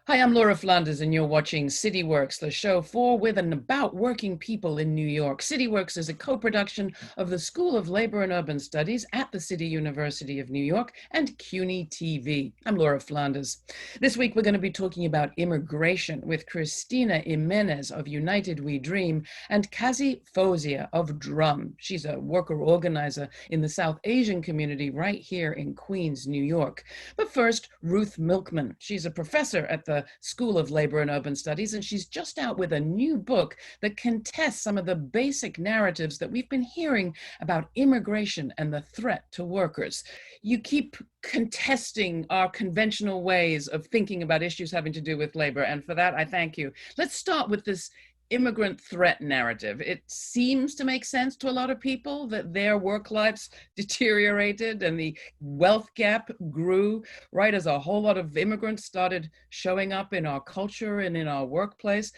Hi, I'm Laura Flanders, and you're watching CityWorks, the show for, with, and about working people in New York. CityWorks is a co-production of the School of Labor and Urban Studies at the City University of New York and CUNY TV. I'm Laura Flanders. This week, we're going to be talking about immigration with Cristina Jimenez of United We Dream and Kazi Fauzia of Drum. She's a worker organizer in the South Asian community right here in Queens, New York. But first, Ruth Milkman. She's a professor at the School of Labor and Urban Studies, and she's just out with a new book that contests some of the basic narratives that we've been hearing about immigration and the threat to workers. You keep contesting our conventional ways of thinking about issues having to do with labor, and for that, I thank you. Let's start with this immigrant threat narrative. It seems to make sense to a lot of people that their work lives deteriorated and the wealth gap grew right as a whole lot of immigrants started showing up in our culture and in our workplace.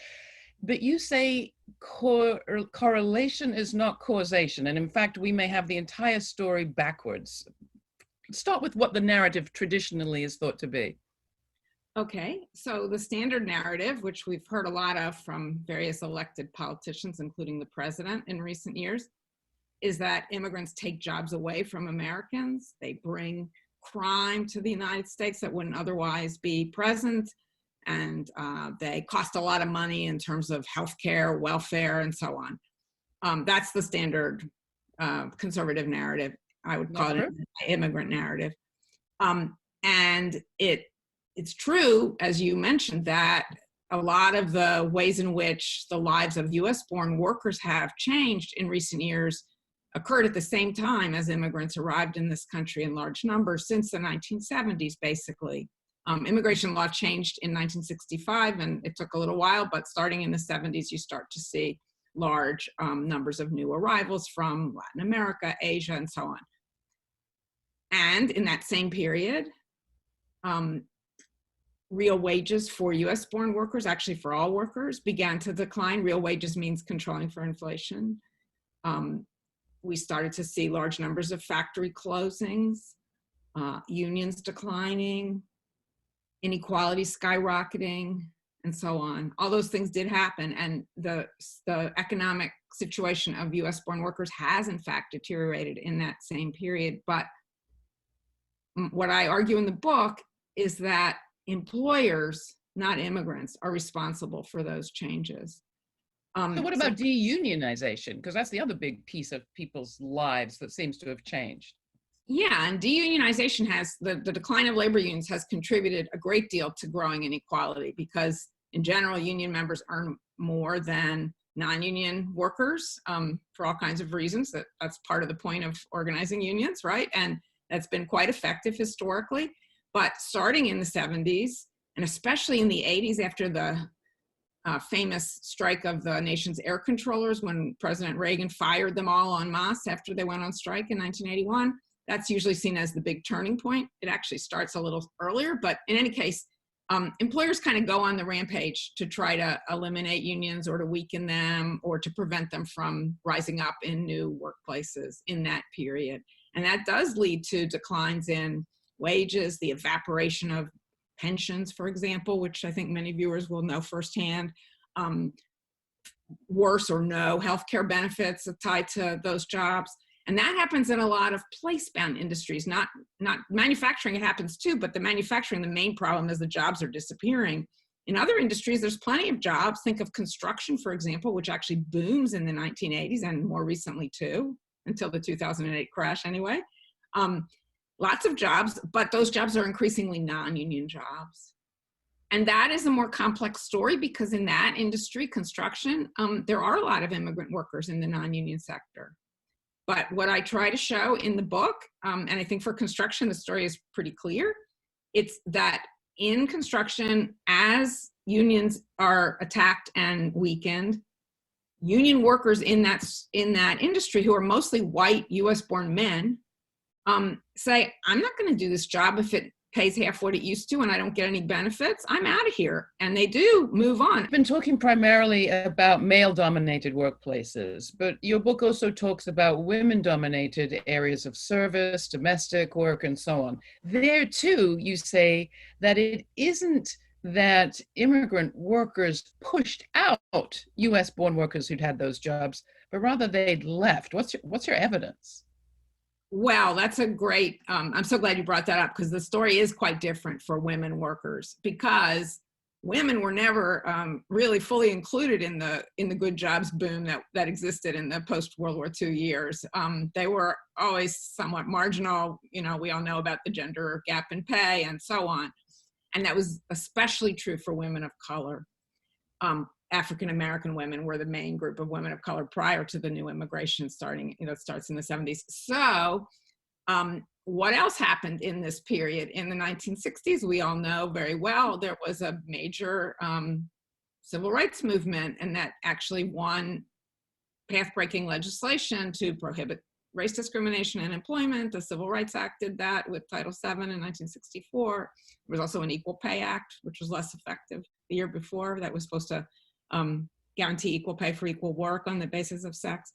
But you say correlation is not causation. And in fact, we may have the entire story backwards. Start with what the narrative traditionally is thought to be. Okay, so the standard narrative, which we've heard a lot of from various elected politicians, including the president in recent years, is that immigrants take jobs away from Americans. They bring crime to the United States that wouldn't otherwise be present. And they cost a lot of money in terms of healthcare, welfare, and so on. That's the standard conservative narrative. I would call it an immigrant narrative. And it's true, as you mentioned, that a lot of the ways in which the lives of US-born workers have changed in recent years occurred at the same time as immigrants arrived in this country in large numbers since the 1970s, basically. Immigration law changed in 1965, and it took a little while, but starting in the 70s, you start to see large numbers of new arrivals from Latin America, Asia, and so on. And in that same period, real wages for US-born workers, actually for all workers, began to decline. Real wages means controlling for inflation. We started to see large numbers of factory closings, unions declining, inequality skyrocketing, and so on. All those things did happen, and the economic situation of US-born workers has in fact deteriorated in that same period. But what I argue in the book is that employers, not immigrants, are responsible for those changes. So what about deunionization? Because that's the other big piece of people's lives that seems to have changed. Yeah, and deunionization has, the decline of labor unions has contributed a great deal to growing inequality because in general, union members earn more than non-union workers for all kinds of reasons. That's part of the point of organizing unions, right? And that's been quite effective historically. But starting in the 70s, and especially in the 80s after the famous strike of the nation's air controllers, when President Reagan fired them all en masse after they went on strike in 1981, that's usually seen as the big turning point. It actually starts a little earlier, but in any case, employers kind of go on the rampage to try to eliminate unions or to weaken them or to prevent them from rising up in new workplaces in that period. And that does lead to declines in wages, the evaporation of pensions, for example, which I think many viewers will know firsthand, worse or no healthcare benefits tied to those jobs. And that happens in a lot of place-bound industries, not manufacturing. It happens too, but the manufacturing, the main problem is the jobs are disappearing. In other industries, there's plenty of jobs. Think of construction, for example, which actually booms in the 1980s and more recently too, until the 2008 crash anyway. Lots of jobs, but those jobs are increasingly non-union jobs. And that is a more complex story because in that industry, construction, there are a lot of immigrant workers in the non-union sector. But what I try to show in the book, and I think for construction, the story is pretty clear, it's that in construction, as unions are attacked and weakened, union workers in that industry who are mostly white US-born men say, I'm not going to do this job if it pays half what it used to and I don't get any benefits. I'm out of here. And they do move on. I've been talking primarily about male-dominated workplaces, but your book also talks about women-dominated areas of service, domestic work, and so on. There too, you say that it isn't that immigrant workers pushed out US born workers who'd had those jobs, but rather they'd left. What's your evidence? Well, that's a great, I'm so glad you brought that up, because the story is quite different for women workers, because women were never really fully included in the good jobs boom that existed in the post-World War II years. They were always somewhat marginal. We all know about the gender gap in pay and so on. And that was especially true for women of color. African-American women were the main group of women of color prior to the new immigration starting, starts in the 70s. So what else happened in this period? In the 1960s, we all know very well, there was a major civil rights movement, and that actually won path-breaking legislation to prohibit race discrimination in employment. The Civil Rights Act did that with Title VII in 1964. There was also an Equal Pay Act, which was less effective the year before, that was supposed to guarantee equal pay for equal work on the basis of sex.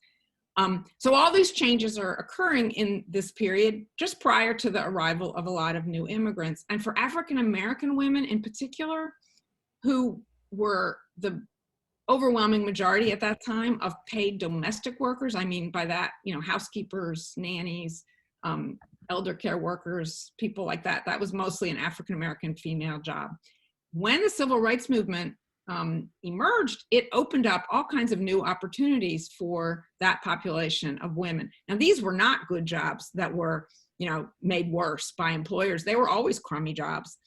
So all these changes are occurring in this period just prior to the arrival of a lot of new immigrants. And for African-American women in particular, who were the overwhelming majority at that time of paid domestic workers, I mean by that, housekeepers, nannies, elder care workers, people like that, that was mostly an African-American female job. When the civil rights movement emerged, it opened up all kinds of new opportunities for that population of women. Now, these were not good jobs that were, made worse by employers. They were always crummy jobs.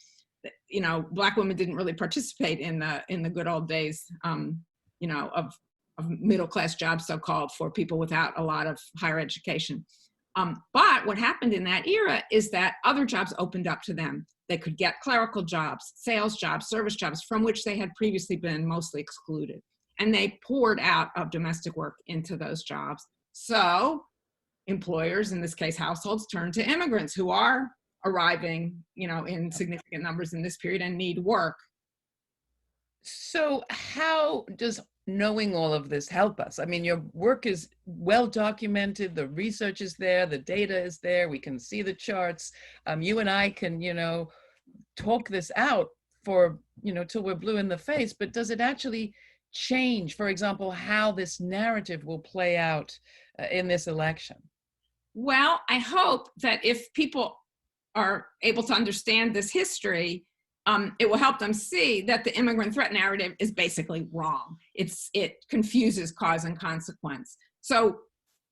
Black women didn't really participate in the good old days, of middle-class jobs, so-called, for people without a lot of higher education. But what happened in that era is that other jobs opened up to them. They could get clerical jobs, sales jobs, service jobs, from which they had previously been mostly excluded. And they poured out of domestic work into those jobs. So employers, in this case households, turn to immigrants who are arriving, in significant numbers in this period and need work. So how does knowing all of this help us? I mean, your work is well documented, the research is there, the data is there, we can see the charts. You and I can, talk this out for, till we're blue in the face, but does it actually change, for example, how this narrative will play out in this election? Well, I hope that if people are able to understand this history, it will help them see that the immigrant threat narrative is basically wrong. It confuses cause and consequence. So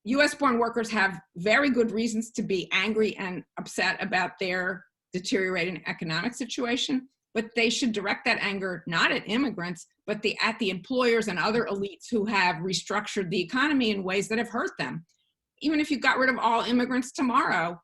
US-born workers have very good reasons to be angry and upset about their deteriorating economic situation, but they should direct that anger not at immigrants, but at the employers and other elites who have restructured the economy in ways that have hurt them. Even if you got rid of all immigrants tomorrow,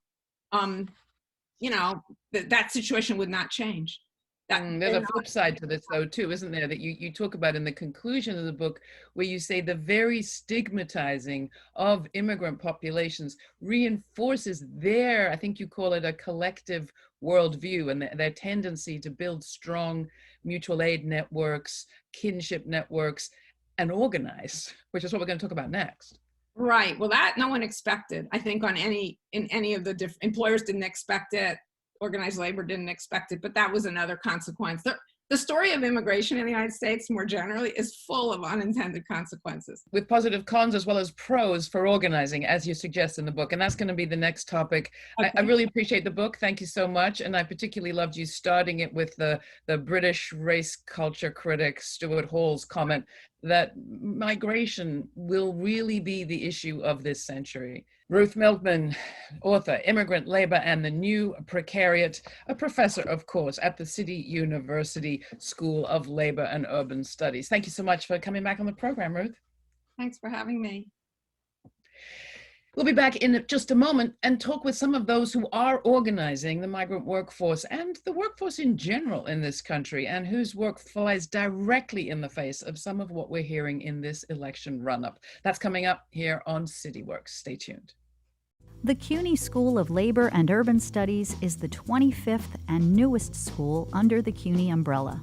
that situation would not change. There's a flip side to this, though, too, isn't there, that you talk about in the conclusion of the book, where you say the very stigmatizing of immigrant populations reinforces their, I think you call it a collective worldview, and their tendency to build strong mutual aid networks, kinship networks, and organize, which is what we're going to talk about next. Right. Well, that no one expected. I think in any of the different employers didn't expect it. Organized labor didn't expect it, but that was another consequence. The story of immigration in the United States more generally is full of unintended consequences. With positive cons as well as pros for organizing, as you suggest in the book. And that's going to be the next topic. Okay. I really appreciate the book. Thank you so much. And I particularly loved you starting it with the British race culture critic Stuart Hall's comment that migration will really be the issue of this century. Ruth Milkman, author, Immigrant Labor and the New Precaroit, a professor, of course, at the City University School of Labor and Urban Studies. Thank you so much for coming back on the program, Ruth. Thanks for having me. We'll be back in just a moment and talk with some of those who are organizing the migrant workforce and the workforce in general in this country, and whose work flies directly in the face of some of what we're hearing in this election run-up. That's coming up here on CityWorks. Stay tuned. The CUNY School of Labor and Urban Studies is the 25th and newest school under the CUNY umbrella.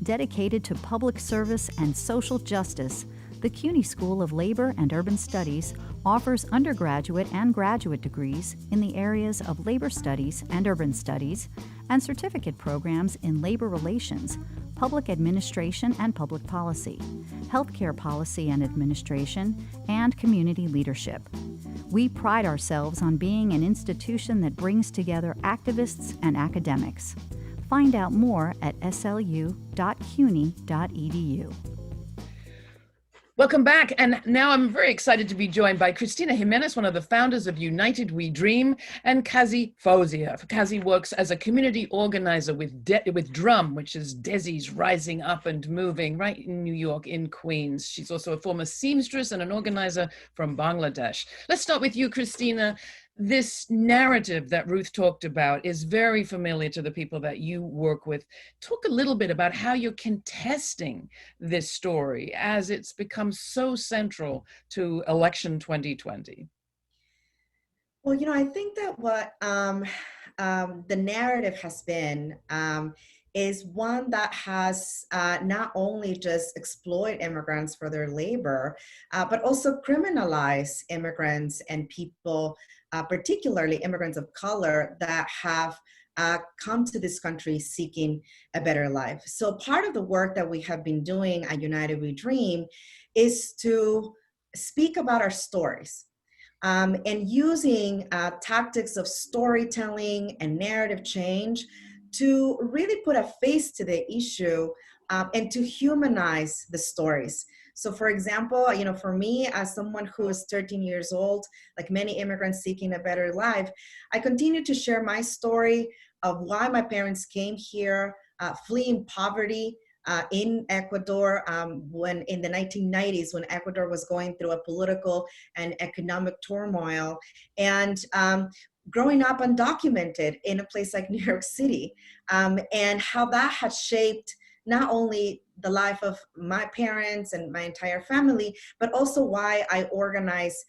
Dedicated to public service and social justice, The CUNY School of Labor and Urban Studies offers undergraduate and graduate degrees in the areas of labor studies and urban studies, and certificate programs in labor relations, public administration and public policy, healthcare policy and administration, and community leadership. We pride ourselves on being an institution that brings together activists and academics. Find out more at slu.cuny.edu. Welcome back. And now I'm very excited to be joined by Cristina Jimenez, one of the founders of United We Dream, and Kazi Fauzia. Kazi works as a community organizer with DRUM, which is Desi's Rising Up and Moving, right in New York, in Queens. She's also a former seamstress and an organizer from Bangladesh. Let's start with you, Cristina. This narrative that Ruth talked about is very familiar to the people that you work with. Talk a little bit about how you're contesting this story as it's become so central to election 2020. Well, I think that what the narrative has been is one that has not only just exploit immigrants for their labor, but also criminalize immigrants and people, particularly immigrants of color that have come to this country seeking a better life. So part of the work that we have been doing at United We Dream is to speak about our stories. And using tactics of storytelling and narrative change to really put a face to the issue and to humanize the stories. So for example, for me, as someone who is 13 years old, like many immigrants seeking a better life, I continue to share my story of why my parents came here, fleeing poverty in Ecuador when in the 1990s, when Ecuador was going through a political and economic turmoil, and growing up undocumented in a place like New York City, and how that had shaped not only the life of my parents and my entire family, but also why I organize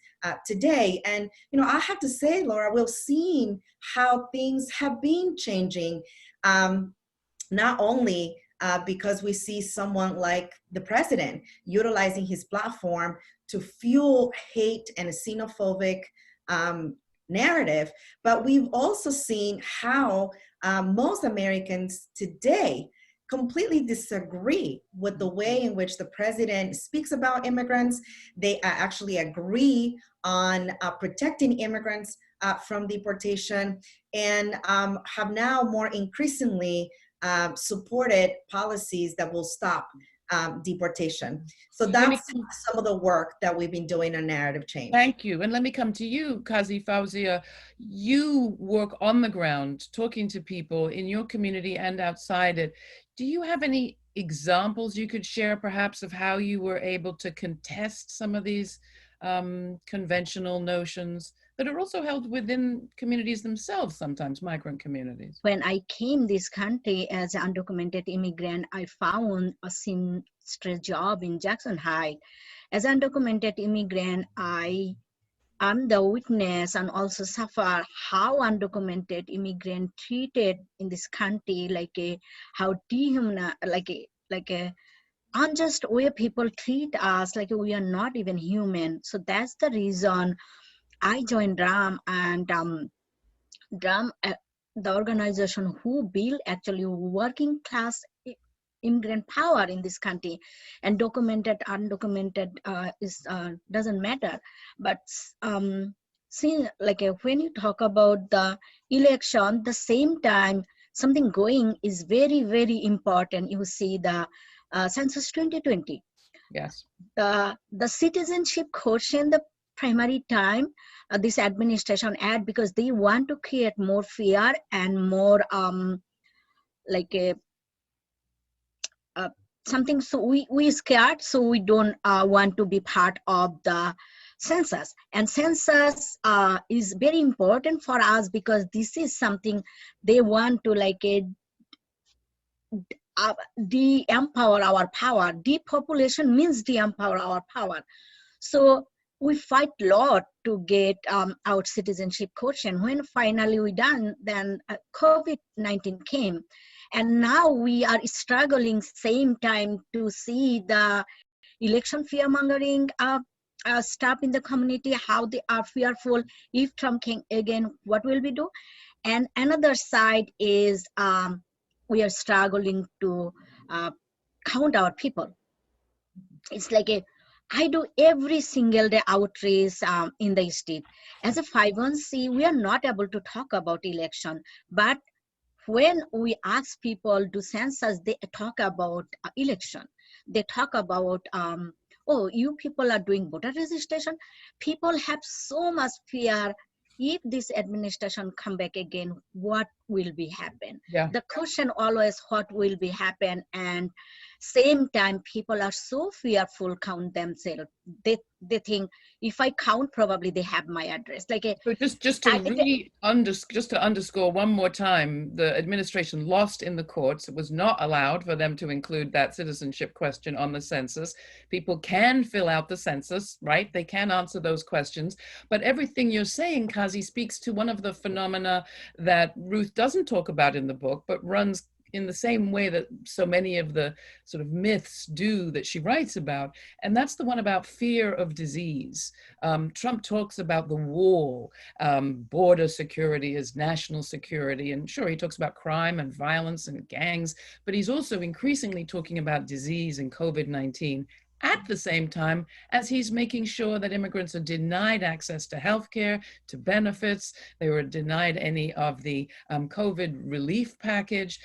today. And, I have to say, Laura, we've seen how things have been changing, not only because we see someone like the president utilizing his platform to fuel hate and a xenophobic narrative, but we've also seen how most Americans today completely disagree with the way in which the president speaks about immigrants. They actually agree on protecting immigrants from deportation, and have now more increasingly supported policies that will stop deportation. So that's some of the work that we've been doing on narrative change. Thank you. And let me come to you, Kazi Fauzia. You work on the ground, talking to people in your community and outside it. Do you have any examples you could share perhaps of how you were able to contest some of these conventional notions that are also held within communities themselves, sometimes migrant communities? When I came this country as an undocumented immigrant, I found a seamstress job in Jackson Heights. As an undocumented immigrant, I'm the witness and also suffer how undocumented immigrant treated in this country, how dehumanized, like a unjust way people treat us, like we are not even human. So that's the reason I joined DRUM, and DRUM, the organization who built actually working class immigrant power in this country, and documented, undocumented doesn't matter. But see, when you talk about the election, the same time something going is very, very important. You see the Census 2020. Yes. The citizenship quotient, the primary time this administration add, because they want to create more fear and more something. So we scared, so we don't want to be part of the census. And census is very important for us because this is something they want to de-empower our power. Depopulation means de-empower our power. So we fight a lot to get our citizenship quotient. When finally we done, then COVID-19 came. And now we are struggling same time to see the election fear mongering stuff in the community, how they are fearful. If Trump came again, what will we do? And another side is we are struggling to count our people. It's like I do every single day outreach in the state. As a 501c, we are not able to talk about election, but when we ask people to census, they talk about election. They talk about, oh, you people are doing voter registration. People have so much fear. If this administration come back again, what will be happen? Yeah. The question always, what will be happen? And same time, people are so fearful count themselves. They think if I count, probably they have my address. Like so just to underscore one more time, the administration lost in the courts. It was not allowed for them to include that citizenship question on the census. People can fill out the census, right? They can answer those questions. But everything you're saying, Kazi, speaks to one of the phenomena that Ruth doesn't talk about in the book, but runs in the same way that so many of the sort of myths do that she writes about. And that's the one about fear of disease. Trump talks about the wall, border security as national security. And sure, he talks about crime and violence and gangs, but he's also increasingly talking about disease and COVID-19 at the same time as he's making sure that immigrants are denied access to healthcare, to benefits. They were denied any of the COVID relief package.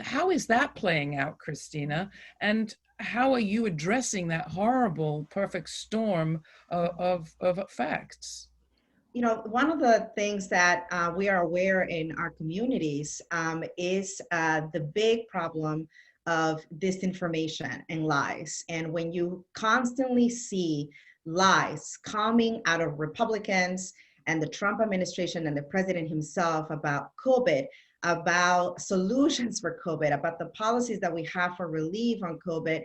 How is that playing out, Cristina? And how are you addressing that horrible perfect storm of facts? You know, one of the things that we are aware in our communities is the big problem of disinformation and lies. And when you constantly see lies coming out of Republicans and the Trump administration and the president himself about COVID, about solutions for COVID, about the policies that we have for relief on COVID,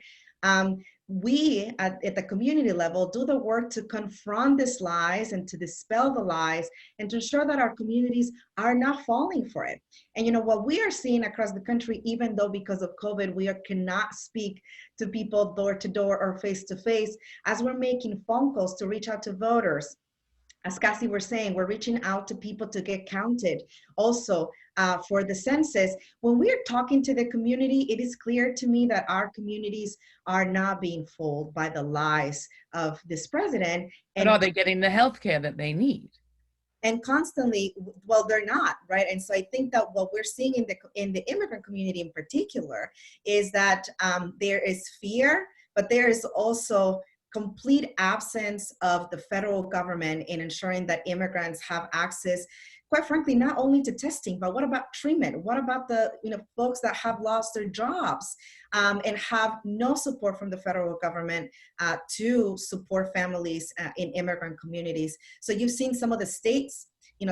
we at the community level do the work to confront these lies and to dispel the lies and to ensure that our communities are not falling for it. And you know, what we are seeing across the country, even though because of COVID, we cannot speak to people door to door or face to face, as we're making phone calls to reach out to voters. As Kazi were saying, we're reaching out to people to get counted. Also, for the census, when we're talking to the community, it is clear to me that our communities are not being fooled by the lies of this president. And are they getting the health care that they need? And constantly, well, they're not, right? And so I think that what we're seeing in the immigrant community in particular is that there is fear, but there is also complete absence of the federal government in ensuring that immigrants have access, quite frankly, not only to testing, but what about treatment? What about the folks that have lost their jobs and have no support from the federal government to support families in immigrant communities? So you've seen some of the states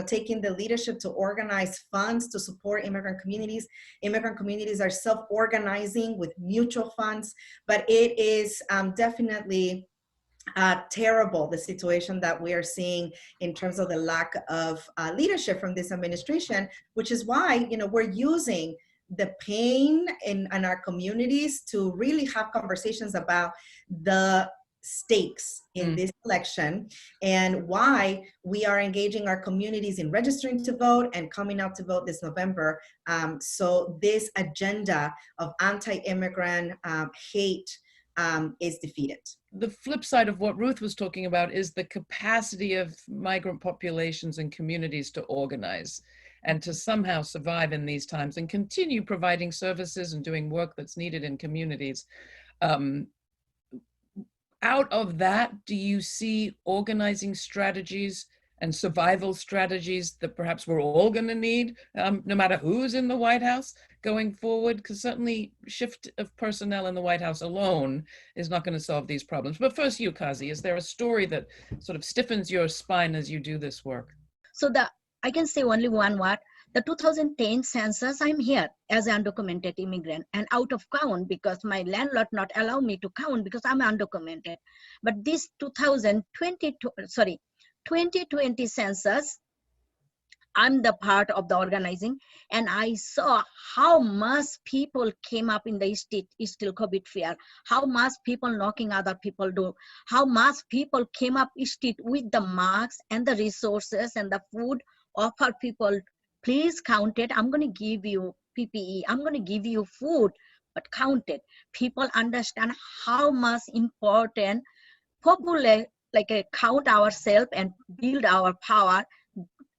taking the leadership to organize funds to support immigrant communities. Immigrant communities are self-organizing with mutual funds, but it is definitely terrible, the situation that we are seeing in terms of the lack of leadership from this administration, which is why we're using the pain in our communities to really have conversations about the stakes in this election and why we are engaging our communities in registering to vote and coming out to vote this November. So this agenda of anti-immigrant hate is defeated. The flip side of what Ruth was talking about is the capacity of migrant populations and communities to organize and to somehow survive in these times and continue providing services and doing work that's needed in communities. Out of that, do you see organizing strategies and survival strategies that perhaps we're all going to need, no matter who's in the White House going forward? Because certainly shift of personnel in the White House alone is not going to solve these problems. But first you, Kazi, is there a story that sort of stiffens your spine as you do this work? So I can say only one word. The 2010 census, I'm here as an undocumented immigrant and out of count because my landlord not allow me to count because I'm undocumented. But this 2020 census, I'm the part of the organizing, and I saw how much people came up in the street, still COVID fear, how much people knocking other people door, how much people came up street with the masks and the resources and the food, offer people, please count it, I'm going to give you PPE, I'm going to give you food, but count it. People understand how much important populate, count ourselves and build our power.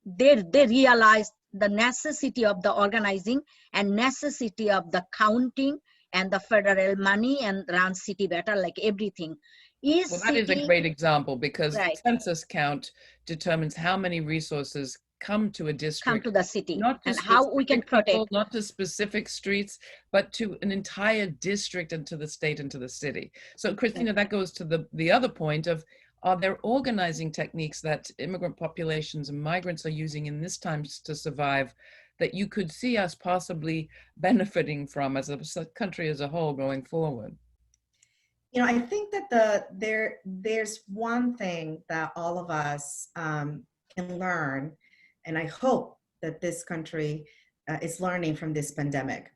They realize the necessity of the organizing and necessity of the counting and the federal money and run city better, like everything. Well, that is a great example, because right, census count determines how many resources come to a district, come to the city, not to and how we can specific people, protect, not to specific streets, but to an entire district and to the state and to the city. So Cristina, that goes to the other point of, are there organizing techniques that immigrant populations and migrants are using in this time to survive that you could see us possibly benefiting from as a country as a whole going forward? You know, I think that there's one thing that all of us can learn, and I hope that this country is learning from this pandemic.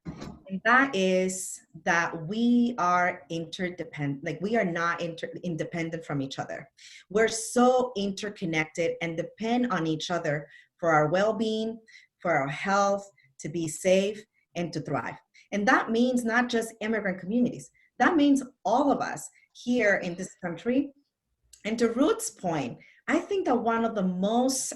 And that is that we are interdependent, like we are not independent from each other. We're so interconnected and depend on each other for our well-being, for our health, to be safe and to thrive. And that means not just immigrant communities. That means all of us here in this country. And to Ruth's point, I think that one of the most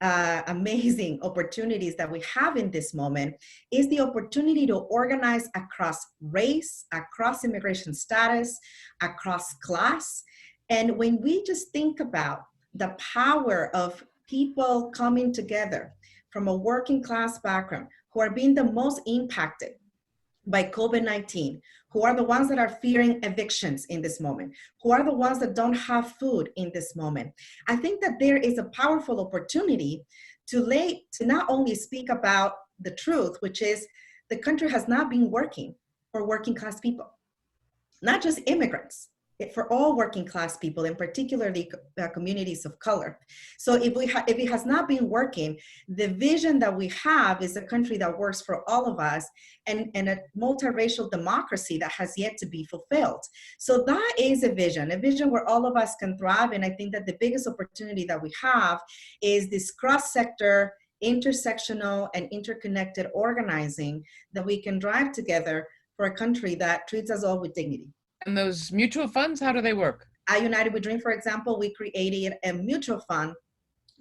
amazing opportunities that we have in this moment is the opportunity to organize across race, across immigration status, across class. And when we just think about the power of people coming together from a working class background who are being the most impacted by COVID-19, who are the ones that are fearing evictions in this moment, who are the ones that don't have food in this moment. I think that there is a powerful opportunity to not only speak about the truth, which is the country has not been working for working class people, not just immigrants, for all working class people, and particularly communities of color. So if it has not been working, the vision that we have is a country that works for all of us, and a multiracial democracy that has yet to be fulfilled. So that is a vision where all of us can thrive. And I think that the biggest opportunity that we have is this cross-sector, intersectional, and interconnected organizing that we can drive together for a country that treats us all with dignity. And those mutual funds, how do they work? At United We Dream, for example, we created a mutual fund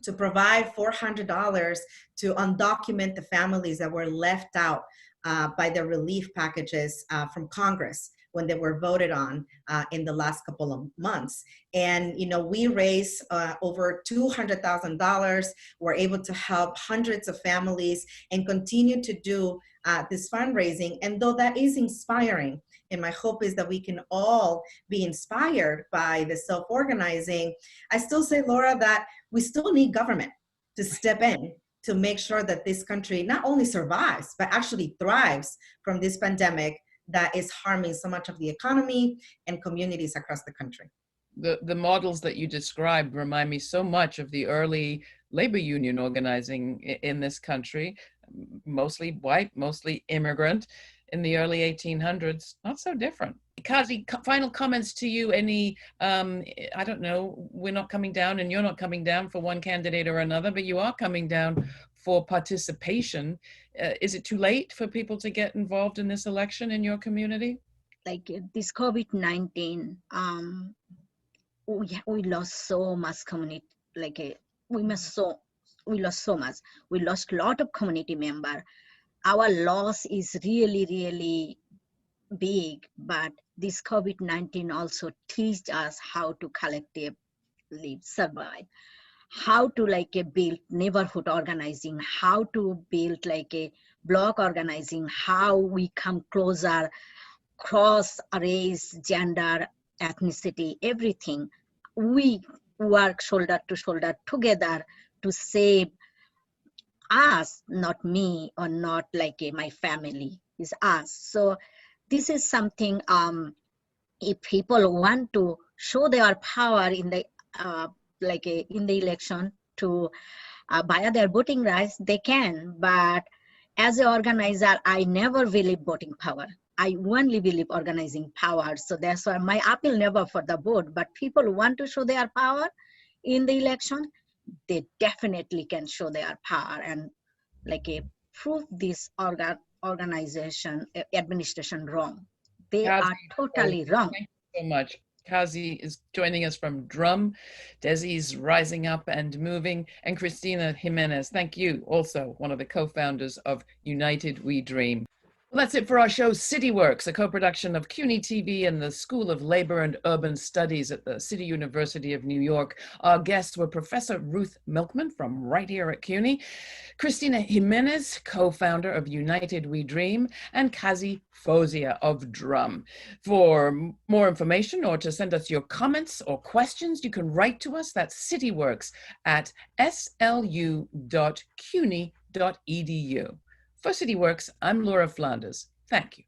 to provide $400 to undocument the families that were left out by the relief packages from Congress when they were voted on in the last couple of months. And, you know, we raised over $200,000. We're able to help hundreds of families and continue to do this fundraising. And though that is inspiring, and my hope is that we can all be inspired by the self-organizing, I still say, Laura, that we still need government to step in to make sure that this country not only survives, but actually thrives from this pandemic that is harming so much of the economy and communities across the country. The models that you described remind me so much of the early labor union organizing in this country, mostly white, mostly immigrant, in the early 1800s. Not so different. Kazi, final comments to you. Any, I don't know, we're not coming down and you're not coming down for one candidate or another, but you are coming down for participation. Is it too late for people to get involved in this election in your community? Like this COVID-19, we lost so much community, we lost so much. We lost a lot of community member. Our loss is really, really big, but this COVID-19 also teach us how to collectively survive, how to build neighborhood organizing, how to build a block organizing, how we come closer, cross race, gender, ethnicity, everything. We work shoulder to shoulder together to save us, not me or not my family, is us. So this is something, if people want to show their power in the in the election to via their voting rights, they can. But as an organizer, I never believe voting power. I only believe organizing power. So that's why my appeal never for the vote. But people who want to show their power in the election, they definitely can show their power and prove this organization, administration wrong. They Kazi, are totally wrong. thank you so much. Kazi is joining us from Drum. Desi's Rising Up and Moving. And Cristina Jimenez, thank you, also one of the co-founders of United We Dream. Well, that's it for our show, CityWorks, a co-production of CUNY TV and the School of Labor and Urban Studies at the City University of New York. Our guests were Professor Ruth Milkman from right here at CUNY, Cristina Jimenez, co-founder of United We Dream, and Kazi Fauzia of Drum. For more information or to send us your comments or questions, you can write to us. That's CityWorks at slu.cuny.edu. For CityWorks, I'm Laura Flanders. Thank you.